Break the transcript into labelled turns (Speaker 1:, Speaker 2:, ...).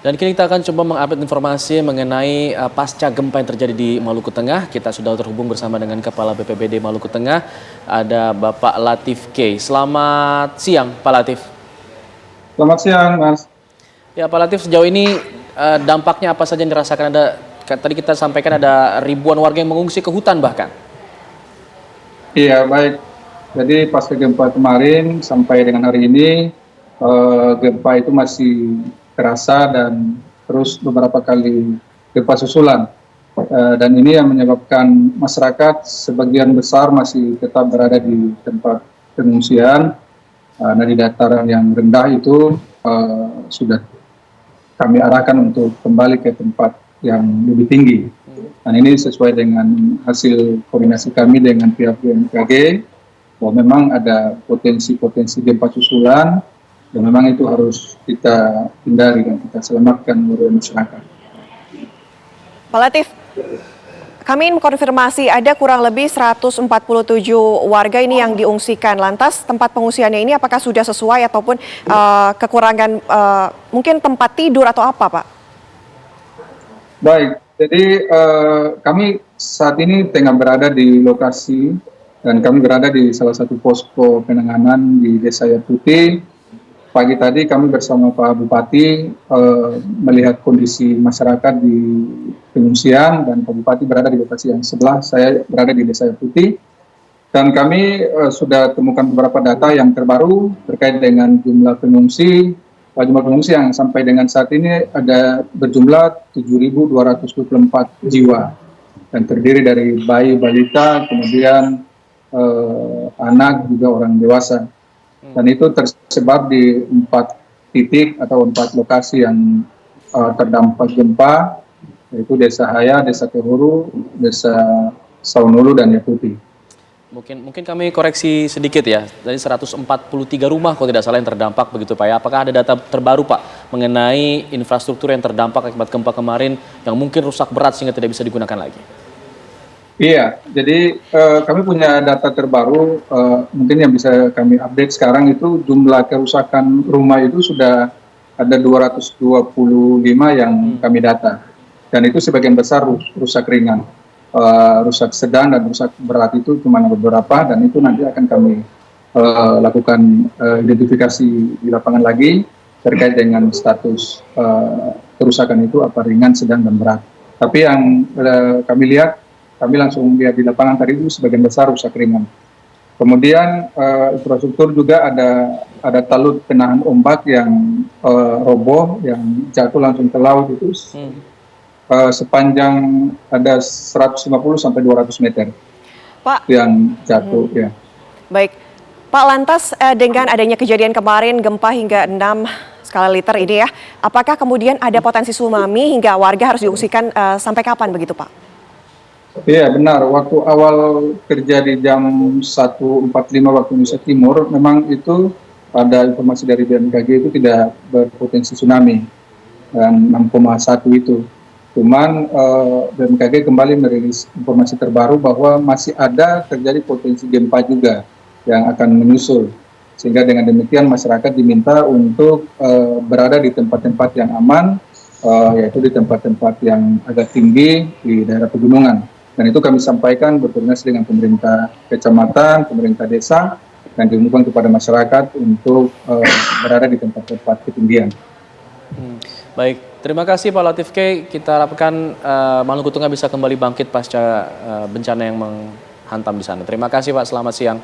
Speaker 1: Dan kini kita akan coba mengupdate informasi mengenai pasca gempa yang terjadi di Maluku Tengah. Kita sudah terhubung bersama dengan Kepala BPBD Maluku Tengah, ada Bapak Latif K. Selamat siang, Pak Latif.
Speaker 2: Selamat siang, Mas.
Speaker 1: Ya, Pak Latif, sejauh ini dampaknya apa saja yang dirasakan? Tadi kita sampaikan ada ribuan warga yang mengungsi ke hutan bahkan.
Speaker 2: Iya, baik. Jadi pasca gempa kemarin sampai dengan hari ini, gempa itu masih terasa dan terus beberapa kali gempa susulan. Dan ini yang menyebabkan masyarakat sebagian besar masih tetap berada di tempat pengungsian. Nah, di dataran yang rendah itu sudah kami arahkan untuk kembali ke tempat yang lebih tinggi. Dan ini sesuai dengan hasil koordinasi kami dengan pihak BMKG, bahwa memang ada potensi-potensi gempa susulan, dan memang itu harus kita hindari dan kita selamatkan warga masyarakat.
Speaker 3: Pak Latif, kami mengkonfirmasi ada kurang lebih 147 warga ini yang diungsikan. Lantas tempat pengungsiannya ini apakah sudah sesuai ataupun kekurangan mungkin tempat tidur atau apa, Pak?
Speaker 2: Baik, jadi kami saat ini tengah berada di lokasi dan kami berada di salah satu posko penanganan di Desa Yaputi. Pagi tadi kami bersama Pak Bupati melihat kondisi masyarakat di pengungsian dan Pak Bupati berada di lokasi yang sebelah, saya berada di Desa Yaputi. Dan kami sudah temukan beberapa data yang terbaru terkait dengan jumlah pengungsi. Jumlah pengungsi yang sampai dengan saat ini ada berjumlah 7.224 jiwa dan terdiri dari bayi, balita, kemudian anak juga orang dewasa. Dan itu tersebar di 4 titik atau 4 lokasi yang terdampak gempa, yaitu Desa Haya, Desa Tehuru, Desa Saunulu, dan Yaputi.
Speaker 1: Mungkin kami koreksi sedikit ya, dari 143 rumah kalau tidak salah yang terdampak begitu Pak ya. Apakah ada data terbaru Pak mengenai infrastruktur yang terdampak akibat gempa kemarin yang mungkin rusak berat sehingga tidak bisa digunakan lagi?
Speaker 2: Iya, jadi kami punya data terbaru, mungkin yang bisa kami update sekarang itu jumlah kerusakan rumah itu sudah ada 225 yang kami data. Dan itu sebagian besar rusak ringan. Rusak sedang dan rusak berat itu cuma beberapa, dan itu nanti akan kami lakukan identifikasi di lapangan lagi terkait dengan status kerusakan itu apa ringan, sedang, dan berat. Tapi yang kami langsung lihat di lapangan tadi itu sebagian besar rusak ringan. Kemudian infrastruktur juga ada talut penahan ombak yang roboh, yang jatuh langsung ke laut itu sepanjang ada 150 sampai 200 meter
Speaker 3: Pak,
Speaker 2: yang jatuh. Ya.
Speaker 3: Baik, Pak, lantas dengan adanya kejadian kemarin gempa hingga 6 skala liter ini ya, apakah kemudian ada potensi tsunami hingga warga harus diungsikan sampai kapan begitu Pak?
Speaker 2: Iya benar, waktu awal terjadi jam 1.45 waktu Indonesia Timur, memang itu ada informasi dari BMKG itu tidak berpotensi tsunami, dan 6,1 itu. Cuman BMKG kembali merilis informasi terbaru bahwa masih ada terjadi potensi gempa juga yang akan menyusul. Sehingga dengan demikian masyarakat diminta untuk berada di tempat-tempat yang aman, yaitu di tempat-tempat yang agak tinggi di daerah pegunungan. Dan itu kami sampaikan berkoordinasi dengan pemerintah kecamatan, pemerintah desa, dan diumumkan kepada masyarakat untuk berada di tempat-tempat ketinggian.
Speaker 1: Baik, terima kasih Pak Latif K. Kita harapkan Maluku Tengah bisa kembali bangkit pasca bencana yang menghantam di sana. Terima kasih Pak, selamat siang.